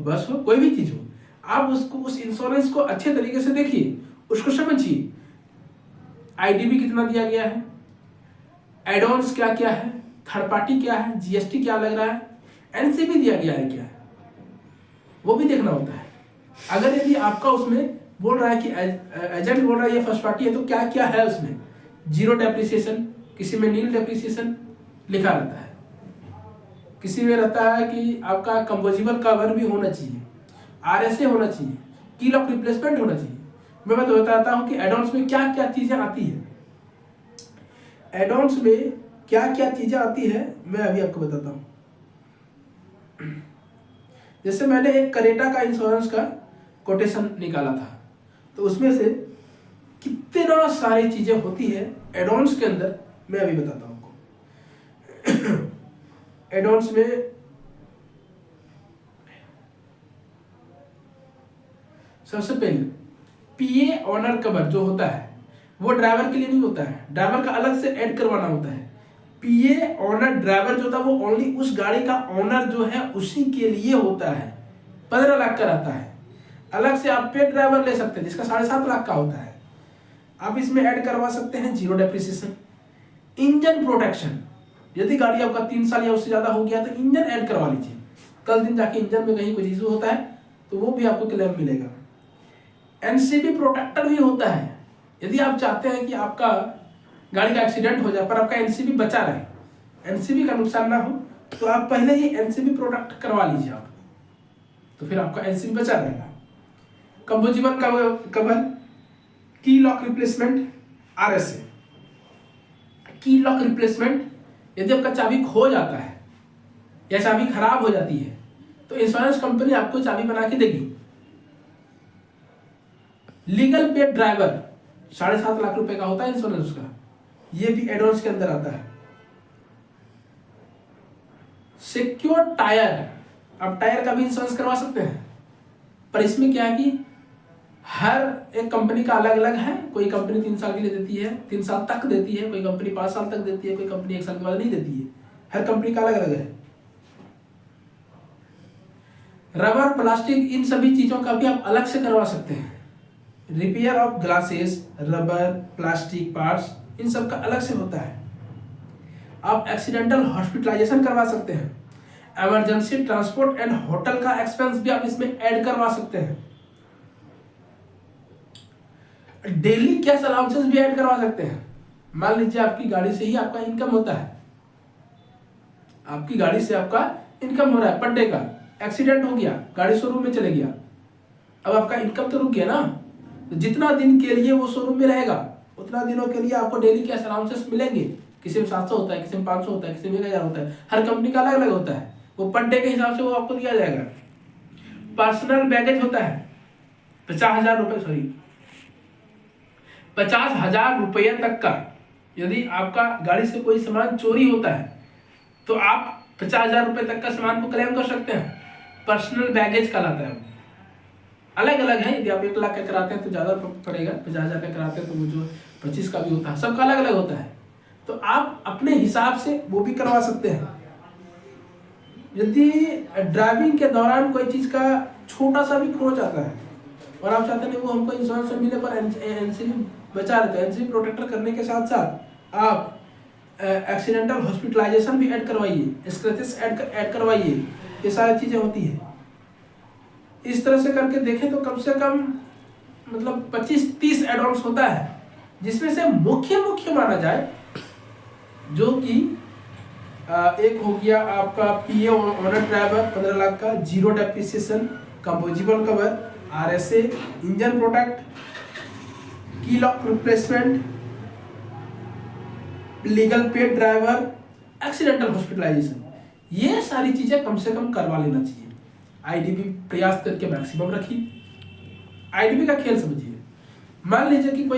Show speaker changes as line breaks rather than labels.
बस हो, कोई भी चीज हो, आप उसको उस इंश्योरेंस को अच्छे तरीके से देखिए, उसको समझिए। आईडीबी कितना दिया गया है, एडवांस क्या क्या है, थर्ड पार्टी क्या है, जीएसटी क्या लग रहा है, एनसीबी दिया गया है क्या है, वो भी देखना होता है। अगर यदि आपका उसमें बोल रहा है कि एजेंट बोल रहा है ये फर्स्ट पार्टी है, तो क्या क्या है उसमें, जीरो डेप्रिसिएशन, किसी में नील डेप्रिसिएशन लिखा रहता है, किसी में रहता है कि आपका कंपोजिबल कवर भी होना चाहिए, आरएसए होना चाहिए, कील ऑफ रिप्लेसमेंट होना चाहिए। मैं तो बताता हूँ कि एडवांस में क्या क्या चीजें आती है, एडवांस में क्या क्या चीजें आती है मैं अभी आपको बताता हूँ। जैसे मैंने एक करेटा का इंश्योरेंस का कोटेशन निकाला था, तो उसमें से कितना सारी चीजें होती है एडवांस के अंदर, मैं अभी बताता हूँ आपको। एडवांस में सबसे पहले पीए ऑनर कवर जो होता है वो ड्राइवर के लिए नहीं होता है, ड्राइवर का अलग से ऐड करवाना होता है। पीए ऑनर ड्राइवर जो था वो ओनली उस गाड़ी का ऑनर जो है उसी के लिए होता है, 15 लाख का रहता है। अलग से आप पे ड्राइवर ले सकते हैं जिसका 7.5 लाख का होता है, आप इसमें ऐड करवा सकते हैं जीरो डेप्रिसिएशन। इंजन प्रोटेक्शन, यदि गाड़ी आपका 3 साल या उससे ज्यादा हो गया तो इंजन ऐड करवा लीजिए, कल दिन जाके इंजन में कहीं कुछ इशू होता है तो वो भी आपको क्लेम मिलेगा। एनसीबी प्रोटेक्टर भी होता है, यदि आप चाहते हैं कि आपका गाड़ी का एक्सीडेंट हो जाए पर आपका एनसीबी बचा रहे, एनसीबी का नुकसान ना हो, तो आप पहले ही एनसीबी प्रोटेक्ट करवा लीजिए आप, तो फिर आपका एनसीबी बचा रहेगा। कंपोजिबल कवर, की लॉक रिप्लेसमेंट, आरएसए। की लॉक रिप्लेसमेंट, यदि आपका चाबी खो जाता है या चाबी खराब हो जाती है तो इंश्योरेंस कंपनी आपको चाबी बना के देगी। लीगल पेड ड्राइवर 7.5 लाख रुपए का होता है इंश्योरेंस का, ये भी एडवांस के अंदर आता है। सिक्योर टायर, आप टायर का भी इंश्योरेंस करवा सकते हैं, पर इसमें क्या है कि हर एक कंपनी का अलग अलग है, कोई कंपनी 3 साल के लिए देती है, 3 साल तक देती है, कोई कंपनी 5 साल तक देती है, कोई कंपनी 1 साल के बाद नहीं देती है, हर कंपनी का अलग अलग है। रबर, प्लास्टिक, इन सभी चीजों का भी आप अलग से करवा सकते हैं। Repair of glasses, rubber, plastic parts, इन सब का अलग से होता है। आप एक्सीडेंटल हॉस्पिटलाइजेशन करवा सकते हैं, इमरजेंसी ट्रांसपोर्ट एंड होटल का एक्सपेंस भी आप इसमें ऐड करवा सकते हैं। डेली कैश अलाउंसेस भी ऐड करवा सकते हैं। मान लीजिए आपकी गाड़ी से ही आपका इनकम होता है, आपकी गाड़ी से आपका इनकम हो रहा है पर डे का, एक्सीडेंट हो गया, गाड़ी शोरूम में चले गया, अब आपका इनकम तो रुक गया ना, तो जितना दिन के लिए वो शोरूम में रहेगा उतना दिनों के लिए आपको डेली कैश अलाउंसेस मिलेंगे। किसी में 700 होता है, किसी में 500 होता है, किसी में 1000 होता है, हर कंपनी का अलग अलग होता है, वो पर डे के हिसाब से वो आपको दिया जाएगा। पर्सनल बैगेज होता है 50,000 रुपए, सॉरी 50,000 रुपये तक का, यदि आपका गाड़ी से कोई सामान चोरी होता है तो आप 50,000 रुपये तक का सामान को क्लेम कर सकते हैं, पर्सनल बैगेज कहलाता है। अलग अलग है, यदि आप 1 लाख का कराते हैं तो ज्यादा पड़ेगा, 50,000 का कराते हैं तो वो जो 25 का भी होता है, सबका अलग अलग होता है, तो आप अपने हिसाब से वो भी करवा सकते हैं। यदि ड्राइविंग के दौरान कोई चीज का छोटा सा भी खो जाता है और आप चाहते नहीं वो हमको इंश्योरेंस से मिले पर एनसीबी बचा रहता है, एनसीबी प्रोटेक्टर करने के साथ साथ आप एक्सीडेंटल हॉस्पिटलाइजेशन भी ऐड करवाइए, स्क्रैचेस ऐड करवाइए, ये सारी चीजें होती है। इस तरह से करके देखें तो कम से कम मतलब 25-30 एडवांस होता है, जिसमें से मुख्य माना जाए जो कि एक हो गया आपका पीए ऑनर ड्राइवर 15 लाख का, zero depreciation, composable cover, RSA, engine protect, key lock replacement, legal paid driver, accidental hospitalisation, ये सारी चीजें कम से कम करवा लेना चाहिए। आईडीबी प्रयास करके मैक्सिमम रखिए। आईडीबी का खेल समझिए, मान लीजिए कि कोई